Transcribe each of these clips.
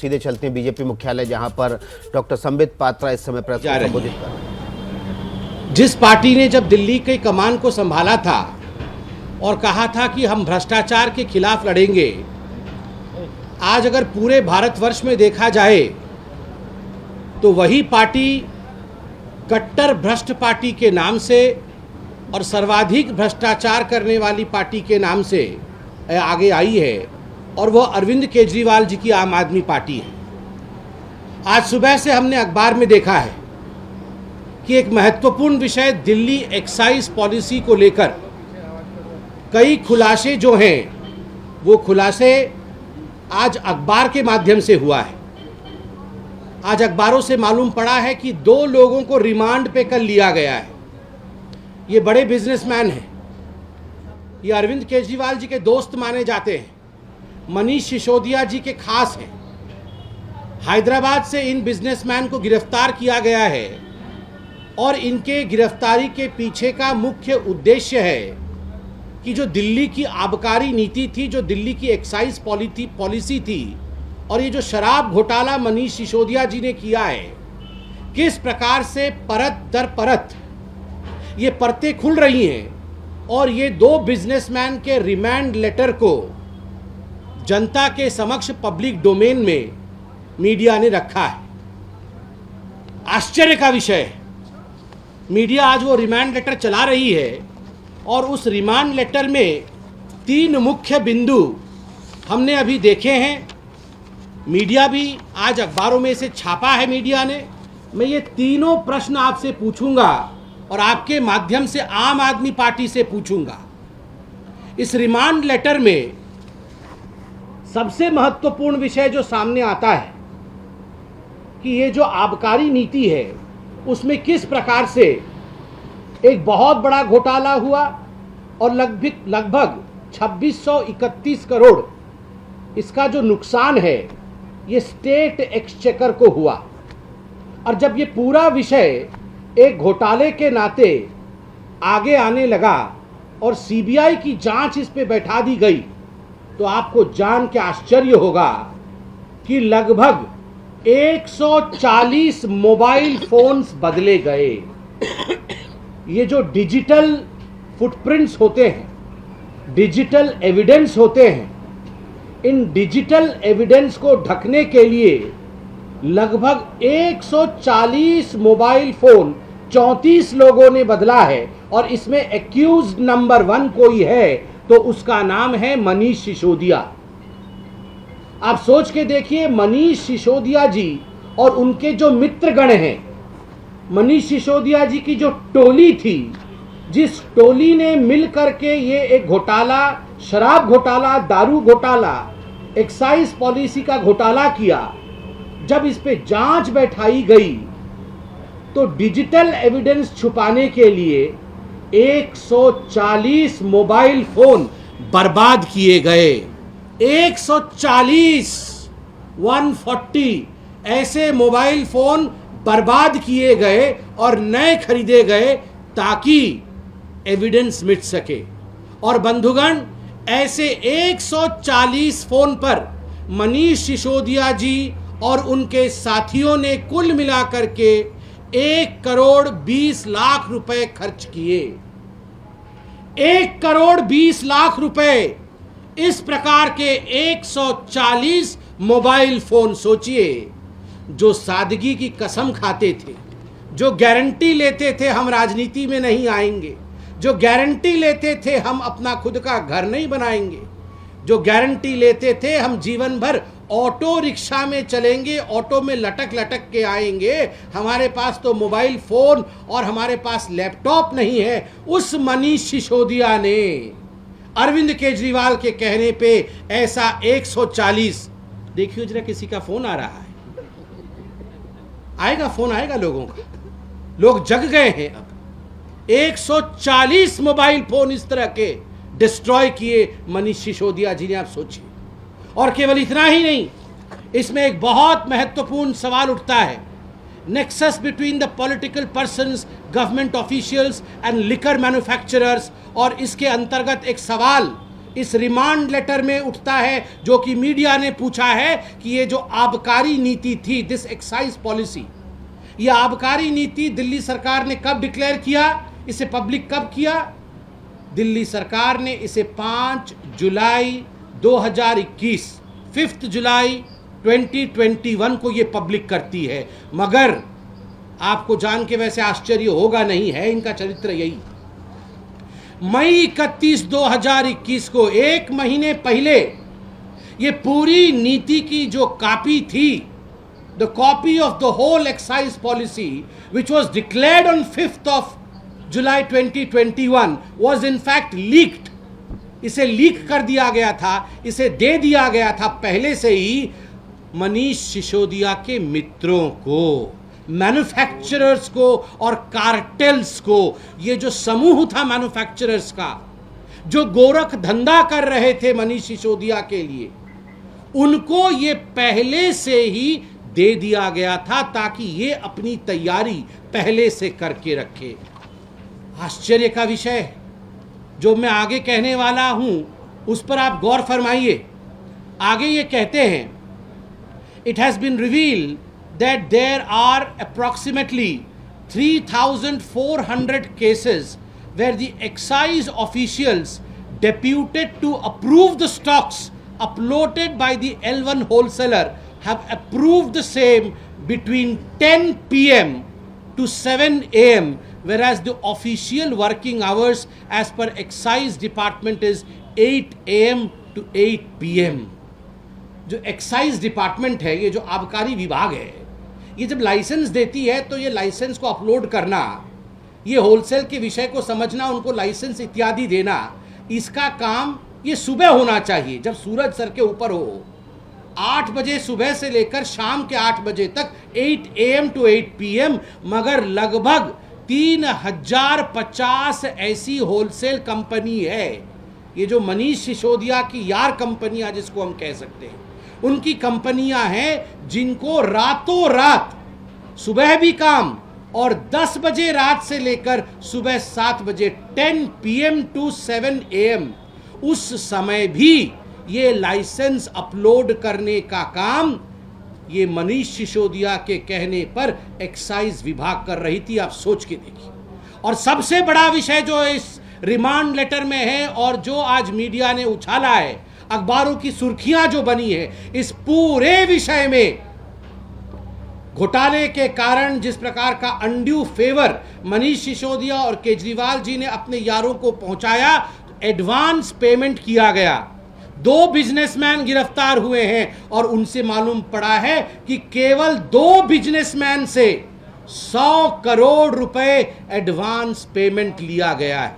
सीधे चलते हैं बीजेपी मुख्यालय, जहां पर डॉक्टर संबित पात्रा इस समय प्रेस को संबोधित कर रहे हैं। जिस पार्टी ने जब दिल्ली के कमान को संभाला था और कहा था कि हम भ्रष्टाचार के खिलाफ लड़ेंगे, आज अगर पूरे भारतवर्ष में देखा जाए तो वही पार्टी कट्टर भ्रष्ट पार्टी के नाम से और सर्वाधिक भ्रष्टाचार करने वाली पार्टी के नाम से आगे आई है, और वो अरविंद केजरीवाल जी की आम आदमी पार्टी है। आज सुबह से हमने अखबार में देखा है कि एक महत्वपूर्ण विषय दिल्ली एक्साइज पॉलिसी को लेकर कई खुलासे जो हैं वो खुलासे आज अखबार के माध्यम से हुआ है। आज अखबारों से मालूम पड़ा है कि 2 लोगों को रिमांड पे कर लिया गया है। ये बड़े बिजनेसमैन हैं, ये अरविंद केजरीवाल जी के दोस्त माने जाते हैं, मनीष सिसोदिया जी के खास हैं। हैदराबाद से इन बिजनेसमैन को गिरफ्तार किया गया है और इनके गिरफ्तारी के पीछे का मुख्य उद्देश्य है कि जो दिल्ली की आबकारी नीति थी, जो दिल्ली की एक्साइज पॉलिसी थी, और ये जो शराब घोटाला मनीष सिसोदिया जी ने किया है, किस प्रकार से परत दर परत ये परतें खुल रही हैं और ये 2 बिजनेसमैन के रिमांड लेटर को जनता के समक्ष पब्लिक डोमेन में मीडिया ने रखा है। आश्चर्य का विषय है, मीडिया आज वो रिमांड लेटर चला रही है और उस रिमांड लेटर में 3 मुख्य बिंदु हमने अभी देखे हैं। मीडिया भी आज अखबारों में से छापा है मीडिया ने। मैं ये तीनों प्रश्न आपसे पूछूंगा और आपके माध्यम से आम आदमी पार्टी से पूछूंगा। इस रिमांड लेटर में सबसे महत्वपूर्ण विषय जो सामने आता है कि ये जो आबकारी नीति है उसमें किस प्रकार से एक बहुत बड़ा घोटाला हुआ और लगभग 2631 करोड़ इसका जो नुकसान है ये स्टेट एक्सचेकर को हुआ। और जब ये पूरा विषय एक घोटाले के नाते आगे आने लगा और सीबीआई की जांच इस पे बैठा दी गई, तो आपको जान के आश्चर्य होगा कि लगभग 140 मोबाइल फोन्स बदले गए। ये जो डिजिटल फुटप्रिंट्स होते हैं, डिजिटल एविडेंस होते हैं, इन डिजिटल एविडेंस को ढकने के लिए लगभग 140 मोबाइल फोन 34 लोगों ने बदला है, और इसमें एक्यूज्ड नंबर 1 कोई है तो उसका नाम है मनीष सिसोदिया। आप सोच के देखिए, मनीष सिसोदिया जी और उनके जो मित्रगण हैं, मनीष सिसोदिया जी की जो टोली थी, जिस टोली ने मिल करके ये एक घोटाला, शराब घोटाला, दारू घोटाला, एक्साइज पॉलिसी का घोटाला किया, जब इस पे जांच बैठाई गई तो डिजिटल एविडेंस छुपाने के लिए 140 मोबाइल फोन बर्बाद किए गए। 140 ऐसे मोबाइल फोन बर्बाद किए गए और नए खरीदे गए ताकि एविडेंस मिट सके। और बंधुगण, ऐसे 140 फोन पर मनीष सिसोदिया जी और उनके साथियों ने कुल मिलाकर के 1 करोड़ 20 लाख रुपए खर्च किए। 1 करोड़ 20 लाख रुपए इस प्रकार के 140 मोबाइल फोन। सोचिए, जो सादगी की कसम खाते थे, जो गारंटी लेते थे हम राजनीति में नहीं आएंगे, जो गारंटी लेते थे हम अपना खुद का घर नहीं बनाएंगे, जो गारंटी लेते थे हम जीवन भर ऑटो रिक्शा में चलेंगे, ऑटो में लटक लटक के आएंगे, हमारे पास तो मोबाइल फोन और हमारे पास लैपटॉप नहीं है, उस मनीष सिसोदिया ने अरविंद केजरीवाल के कहने पे ऐसा 140, देखिए जरा किसी का फोन आ रहा है, आएगा फोन, आएगा लोगों का, लोग जग गए हैं अब। 140 मोबाइल फोन इस तरह के डिस्ट्रॉय किए मनीष सिसोदिया जी ने, आप सोचिए। और केवल इतना ही नहीं, इसमें एक बहुत महत्वपूर्ण सवाल उठता है, nexus between the political persons, government officials and liquor manufacturers. और इसके अंतर्गत एक सवाल इस रिमांड लेटर में उठता है, जो कि मीडिया ने पूछा है कि ये जो आबकारी नीति थी, दिस एक्साइज पॉलिसी, ये आबकारी नीति दिल्ली सरकार ने कब डिक्लेयर किया, इसे पब्लिक कब किया? दिल्ली सरकार ने इसे 5 जुलाई 2021, 5 जुलाई 2021 को ये पब्लिक करती है। मगर आपको जान के वैसे आश्चर्य होगा नहीं, है इनका चरित्र यही। मई 31, 2021 को, एक महीने पहले, ये पूरी नीति की जो कॉपी थी, the copy of the whole excise policy which was declared on 5 July 2021 was in fact leaked. इसे लीक कर दिया गया था, इसे दे दिया गया था पहले से ही मनीष सिसोदिया के मित्रों को, मैन्युफैक्चरर्स को और कार्टेल्स को। ये जो समूह था मैन्युफैक्चरर्स का, जो गोरख धंधा कर रहे थे मनीष सिसोदिया के लिए, उनको ये पहले से ही दे दिया गया था ताकि ये अपनी तैयारी पहले से करके रखे। आश्चर्य का विषय जो मैं आगे कहने वाला हूं उस पर आप गौर फरमाइए। आगे ये कहते हैं, it has been revealed that there are approximately 3,400 cases where the excise officials deputed to approve the stocks uploaded by the L1 wholesaler have approved the same between 10 p.m. to 7 a.m. whereas the official working hours as per excise department is 8 a.m. to 8 p.m. जो excise department है, ये जो आबकारी विभाग है, ये जब licence देती है तो ये लाइसेंस को अपलोड करना, ये होलसेल के विषय को समझना, उनको लाइसेंस इत्यादि देना, इसका काम ये सुबह होना चाहिए जब सूरज सर के ऊपर हो। 8 बजे सुबह से लेकर शाम के 8 बजे तक, 8 AM to 8 PM। मगर लगभग 3050 ऐसी होलसेल कंपनी है, ये जो मनीष सिसोदिया की यार कंपनियां जिसको हम कह सकते हैं, उनकी कंपनियां हैं जिनको रातों रात सुबह भी काम और 10 बजे रात से लेकर सुबह 7 बजे 10 PM to 7 AM उस समय भी ये लाइसेंस अपलोड करने का काम ये मनीष सिसोदिया के कहने पर एक्साइज विभाग कर रही थी। आप सोच के देखिए। और सबसे बड़ा विषय जो इस रिमांड लेटर में है और जो आज मीडिया ने उछाला है, अखबारों की सुर्खियां जो बनी है, इस पूरे विषय में घोटाले के कारण जिस प्रकार का अनड्यू फेवर मनीष सिसोदिया और केजरीवाल जी ने अपने यारों को पहुंचाया, एडवांस पेमेंट किया गया। 2 बिजनेसमैन गिरफ्तार हुए हैं और उनसे मालूम पड़ा है कि केवल 2 बिजनेसमैन से 100 करोड़ रुपए एडवांस पेमेंट लिया गया है।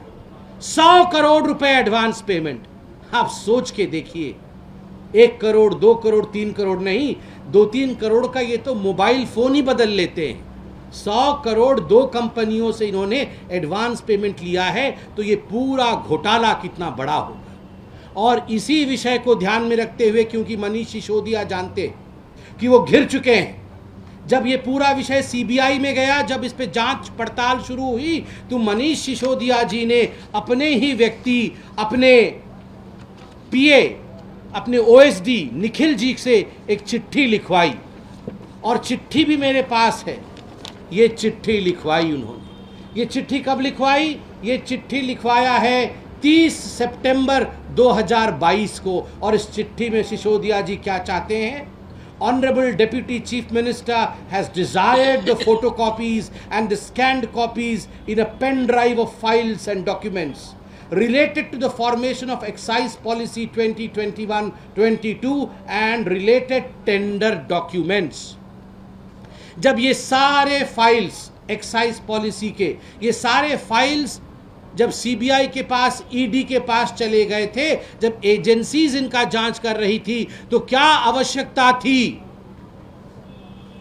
100 करोड़ रुपए एडवांस पेमेंट। आप सोच के देखिए, 1 करोड़ 2 करोड़ 3 करोड़ नहीं, 2-3 करोड़ का ये तो मोबाइल फोन ही बदल लेते हैं। 100 करोड़ 2 कंपनियों से इन्होंने एडवांस पेमेंट लिया है, तो ये पूरा घोटाला कितना बड़ा होगा। और इसी विषय को ध्यान में रखते हुए, क्योंकि मनीष सिसोदिया जानते कि वो घिर चुके हैं, जब ये पूरा विषय सीबीआई में गया, जब इस पे जांच पड़ताल शुरू हुई, तो मनीष सिसोदिया जी ने अपने ही व्यक्ति, अपने पीए, अपने ओएसडी निखिल जी से एक चिट्ठी लिखवाई, और चिट्ठी भी मेरे पास है। ये चिट्ठी लिखवाई उन्होंने। ये चिट्ठी कब लिखवाई? ये चिट्ठी लिखवाया है 30 सितंबर 2022 को। और इस चिट्ठी में सिसोदिया जी क्या चाहते हैं? Honorable Deputy Chief Minister has desired the photocopies and the scanned copies in a pen drive of files and documents related to the formation of Excise Policy 2021-22 and related tender documents। जब ये सारे files excise policy के, ये सारे files जब CBI के पास, ED के पास चले गए थे, जब एजेंसीज इनका जांच कर रही थी, तो क्या आवश्यकता थी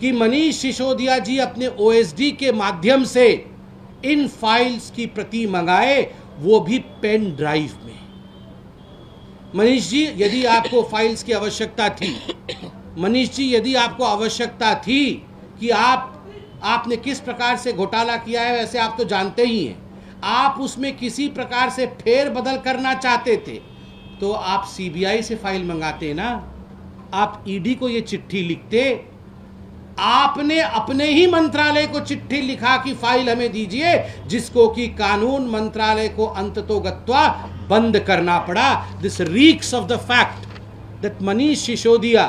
कि मनीष सिसोदिया जी अपने ओएसडी के माध्यम से इन फाइल्स की प्रति मंगाए, वो भी पेन ड्राइव में। मनीष जी, यदि आपको फाइल्स की आवश्यकता थी, मनीष जी यदि आपको आवश्यकता थी कि आपने किस प्रकार से घोटाला किया है, वैसे आप तो जानते ही हैं, आप उसमें किसी प्रकार से फेर बदल करना चाहते थे, तो आप सीबीआई से फाइल मंगाते ना, आप ईडी को ये चिट्ठी लिखते। आपने अपने ही मंत्रालय को चिट्ठी लिखा कि फाइल हमें दीजिए, जिसको कि कानून मंत्रालय को अंततोगत्वा बंद करना पड़ा। This reeks of the fact that Manish Sisodia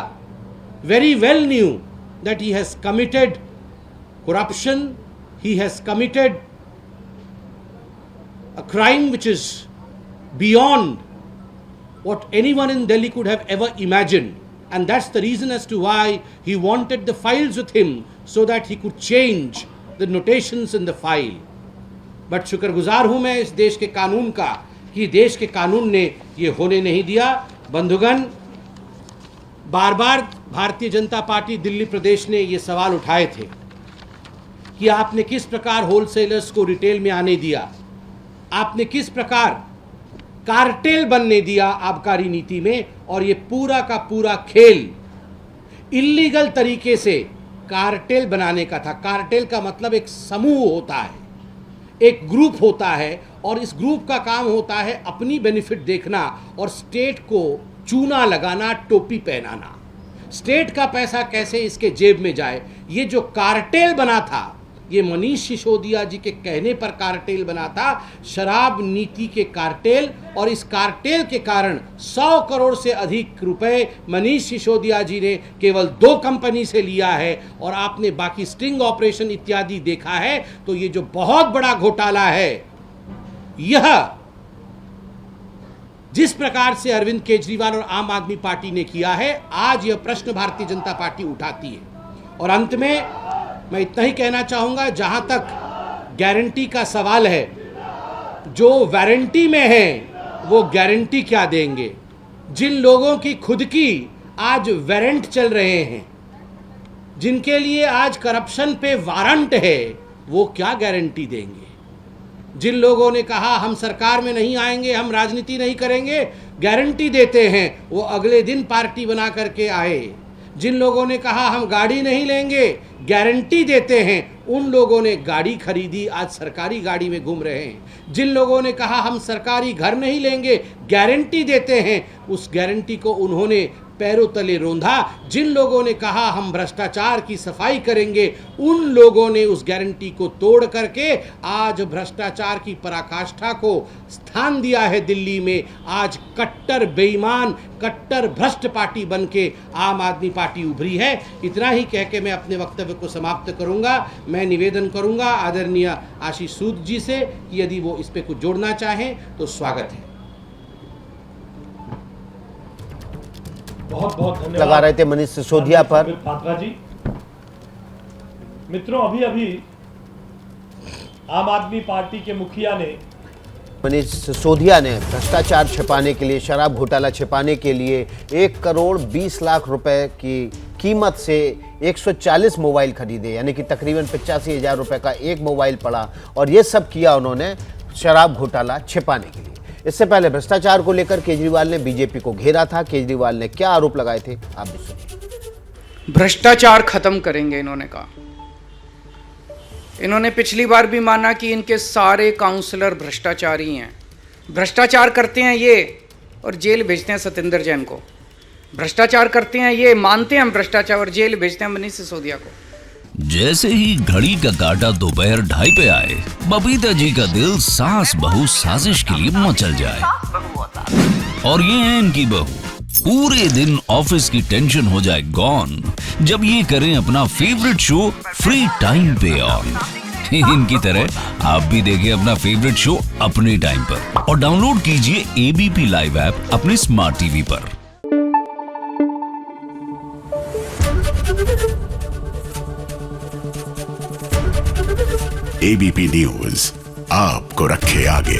very well knew that he has committed corruption, he has committed a crime which is beyond what anyone in Delhi could have ever imagined, and that's the reason as to why he wanted the files with him so that he could change the notations in the file. But शुक्रगुजार हूं मैं इस देश के कानून का कि देश के कानून ने ये होने नहीं दिया। बंधुगण, बार बार भारतीय जनता पार्टी दिल्ली प्रदेश ने ये सवाल उठाए थे कि आपने किस प्रकार होलसेलर्स को रिटेल में आने दिया, आपने किस प्रकार कार्टेल बनने दिया आबकारी नीति में, और ये पूरा का पूरा खेल इल्लीगल तरीके से कार्टेल बनाने का था। कार्टेल का मतलब एक समूह होता है, एक ग्रुप होता है, और इस ग्रुप का काम होता है अपनी बेनिफिट देखना और स्टेट को चूना लगाना, टोपी पहनाना। स्टेट का पैसा कैसे इसके जेब में जाए, ये जो कार्टेल बना था, ये मनीष सिसोदिया जी के कहने पर कार्टेल बना था, शराब नीति के कार्टेल। और इस कार्टेल के कारण 100 करोड़ से अधिक रुपए मनीष सिसोदिया जी ने केवल 2 कंपनी से लिया है, और आपने बाकी स्टिंग ऑपरेशन इत्यादि देखा है। तो ये जो बहुत बड़ा घोटाला है, यह जिस प्रकार से अरविंद केजरीवाल और आम आदमी पार्टी ने किया है, आज यह प्रश्न भारतीय जनता पार्टी उठाती है। और अंत में मैं इतना ही कहना चाहूंगा, जहां तक गारंटी का सवाल है, जो वारंटी में है वो गारंटी क्या देंगे? जिन लोगों की खुद की आज वारंट चल रहे हैं, जिनके लिए आज करप्शन पे वारंट है, वो क्या गारंटी देंगे? जिन लोगों ने कहा हम सरकार में नहीं आएंगे, हम राजनीति नहीं करेंगे, गारंटी देते हैं वो अगले दिन पार्टी बना करके आए। जिन लोगों ने कहा हम गाड़ी नहीं लेंगे, गारंटी देते हैं उन लोगों ने गाड़ी खरीदी, आज सरकारी गाड़ी में घूम रहे हैं। जिन लोगों ने कहा हम सरकारी घर नहीं लेंगे, गारंटी देते हैं, उस गारंटी को उन्होंने पैरों तले रौंदा। जिन लोगों ने कहा हम भ्रष्टाचार की सफाई करेंगे, उन लोगों ने उस गारंटी को तोड़ करके आज भ्रष्टाचार की पराकाष्ठा को स्थान दिया है दिल्ली में। आज कट्टर बेईमान, कट्टर भ्रष्ट पार्टी बन के आम आदमी पार्टी उभरी है। इतना ही कह के मैं अपने वक्तव्य को समाप्त करूंगा। मैं निवेदन करूंगा आदरणीय आशीष सूद जी से कि यदि वो इस पे कुछ जोड़ना चाहें तो स्वागत है। बहुत बहुत धन्यवाद लगा रहे थे मनीष सिसोदिया पर। पात्रा जी। मित्रों, अभी अभी आम आदमी पार्टी के मुखिया ने, मनीष सिसोदिया ने भ्रष्टाचार छिपाने के लिए, शराब घोटाला छिपाने के लिए 1 करोड़ 20 लाख रुपए की कीमत से 140 मोबाइल खरीदे, यानी कि तकरीबन 85,000 रुपए का एक मोबाइल पड़ा, और ये सब किया उन्होंने शराब घोटाला छिपाने के लिए। इससे पहले भ्रष्टाचार को लेकर केजरीवाल ने बीजेपी को घेरा था। केजरीवाल ने क्या आरोप लगाए थे, आप भी सुनिए। भ्रष्टाचार खत्म करेंगे, इन्होंने कहा। इन्होंने पिछली बार भी माना कि इनके सारे काउंसलर भ्रष्टाचारी हैं। भ्रष्टाचार करते हैं ये और जेल भेजते हैं सत्येंद्र जैन को। भ्रष्टाचार करते हैं ये, मानते हैं हम भ्रष्टाचार, और जेल भेजते हैं मनीष सिसोदिया को। जैसे ही घड़ी का काटा दोपहर 2:30 पे आए, बबीता जी का दिल सास बहू साजिश के लिए मचल जाए। और ये है इनकी बहू, पूरे दिन ऑफिस की टेंशन हो जाए गॉन जब ये करें अपना फेवरेट शो फ्री टाइम पे ऑन। इनकी तरह आप भी देखिए अपना फेवरेट शो अपने टाइम पर, और डाउनलोड कीजिए एबीपी लाइव ऐप अपने स्मार्ट टीवी पर। एबीपी न्यूज आपको रखे आगे।